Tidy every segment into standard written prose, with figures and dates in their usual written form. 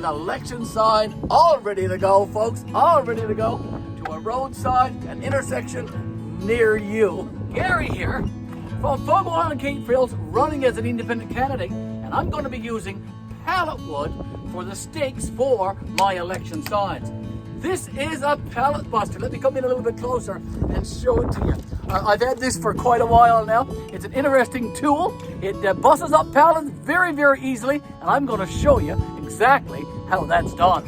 an election sign all ready to go, folks, all ready to go to a roadside, an intersection near you. Gary here from Fogo and Freels, running as an independent candidate, and I'm going to be using pallet wood for the stakes for my election signs. This is a pallet buster. Let me come in a little bit closer and show it to you. I've had this for quite a while now. It's an interesting tool. It busts up pallets very, very easily, and I'm going to show you exactly how that's done.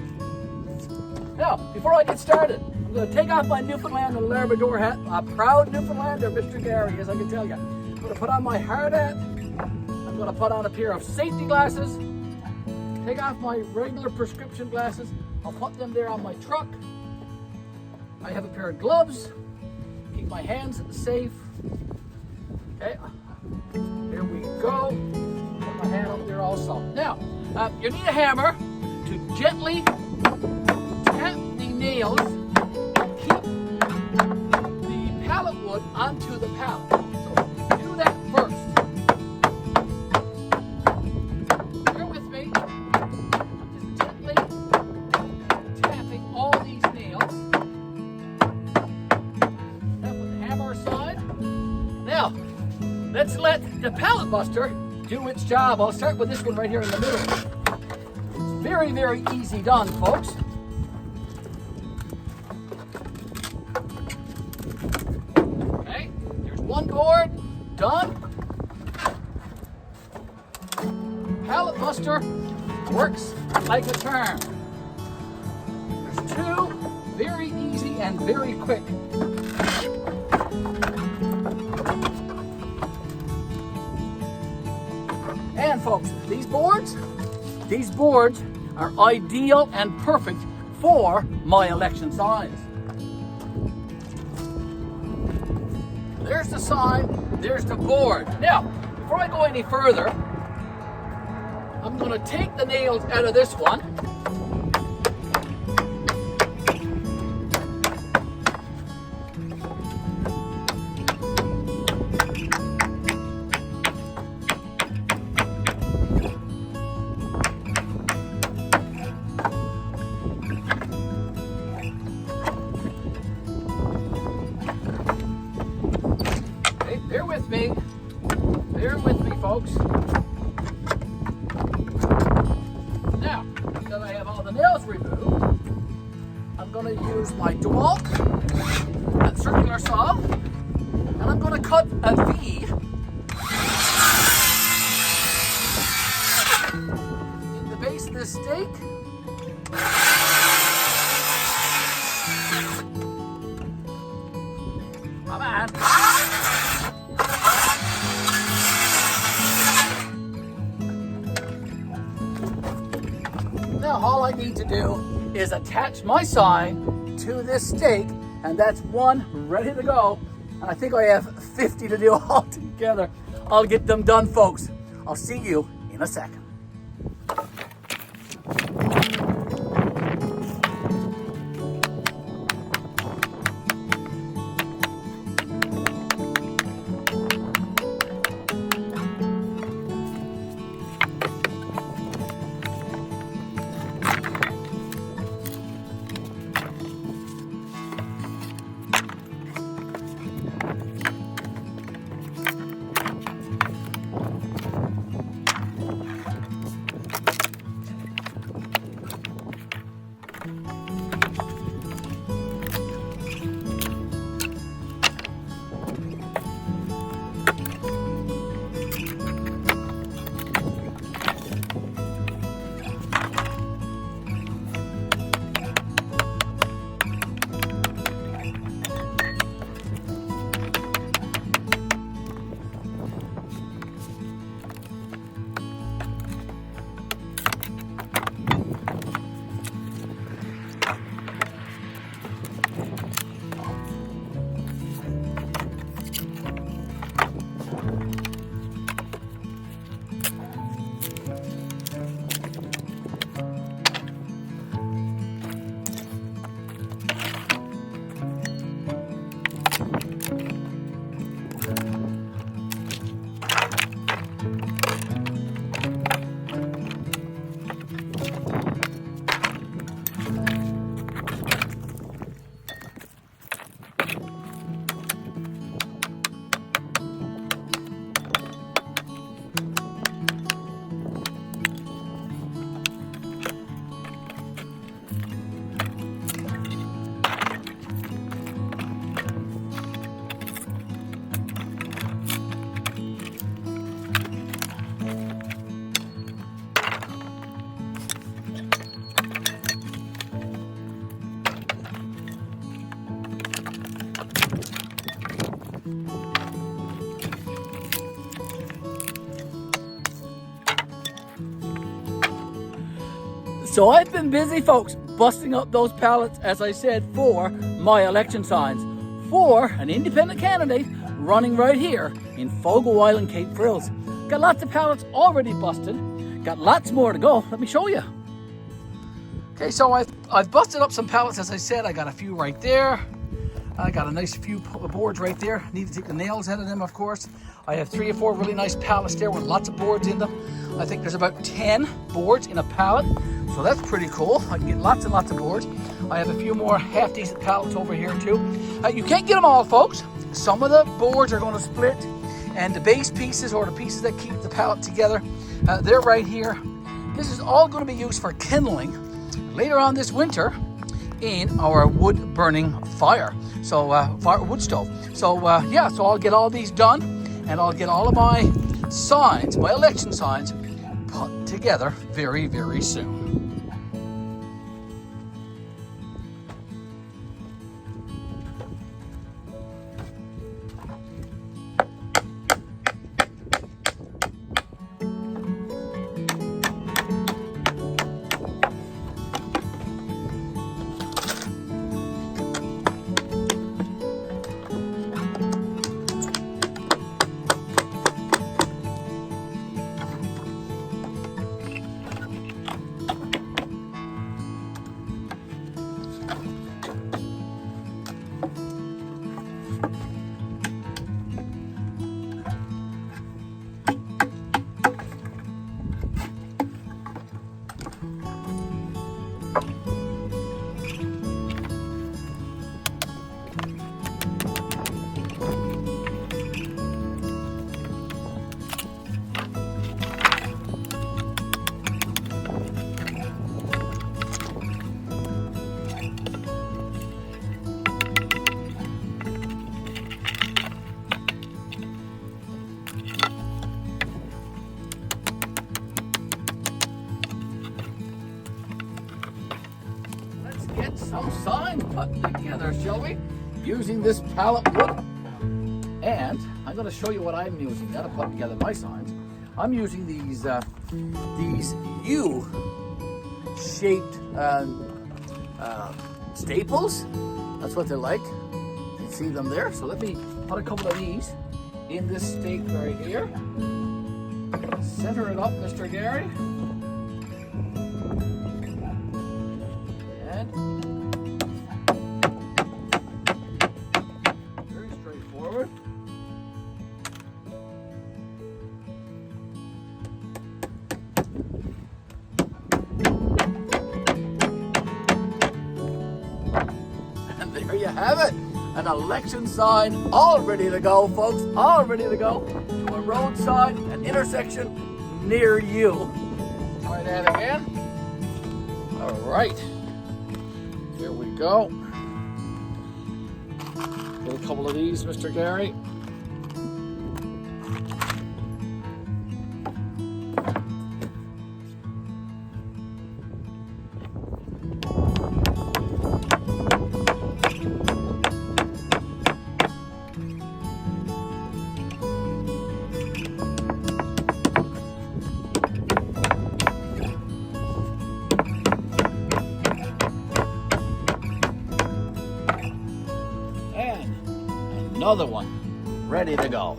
Now, before I get started, I'm going to take off my Newfoundland and Labrador hat. A proud Newfoundlander, Mr. Garry, as I can tell you. I'm going to put on my hard hat. I'm going to put on a pair of safety glasses. Take off my regular prescription glasses. I'll put them there on my truck. I have a pair of gloves. Keep my hands safe. Okay, here we go. Put my hand up there also. Now, you need a hammer to gently tap the nails and keep the pallet wood onto the pallet. So do that first. Bear with me. I'm just gently tapping all these nails. Now put the hammer aside. Now, let's let the pallet buster do its job. I'll start with this one right here in the middle. It's very, very easy done, folks. Okay, there's one board, done. Pallet buster works like a charm. There's two, very easy and very quick. And folks, these boards are ideal and perfect for my election signs. There's the sign, there's the board. Now, before I go any further, I'm going to take the nails out of this one. Bear with me, folks. Now that I have all the nails removed, I'm going to use my DeWalt, that circular saw, and I'm going to cut a V in the base of this stake. Come on. Now all I need to do is attach my sign to this stake, and that's one ready to go. And I think I have 50 to do all together. I'll get them done, folks. I'll see you in a second. So I've been busy, folks, busting up those pallets, as I said, for my election signs for an independent candidate running right here in Fogo Island, Cape Freels. Got lots of pallets already busted. Got lots more to go. Let me show you. Okay, so I've busted up some pallets, as I said. I got a few right there. I got a nice few boards right there. Need to take the nails out of them, of course. I have 3 or 4 really nice pallets there with lots of boards in them. I think there's about 10 boards in a pallet, so that's pretty cool. I can get lots and lots of boards. I have a few more half-decent pallets over here too. You can't get them all, folks. Some of the boards are going to split, and the base pieces, or the pieces that keep the pallet together, they're right here. This is all going to be used for kindling later on this winter in our wood burning fire. So wood stove. So yeah, so I'll get all these done, and I'll get all of my signs, my election signs, put together very, very soon. Get some signs put together, shall we? Using this pallet wood. And I'm going to show you what I'm using now to put together my signs. I'm using these U-shaped staples. That's what they're like. You can see them there. So let me put a couple of these in this stake right here. Center it up, Mr. Garry. Very straightforward. And there you have it. An election sign all ready to go, folks. All ready to go to a roadside, an intersection near you. Try that again. All right. Here we go. Get a couple of these, Mr. Garry. Another one ready to go.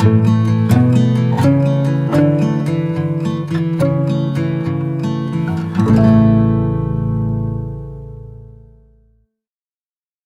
you.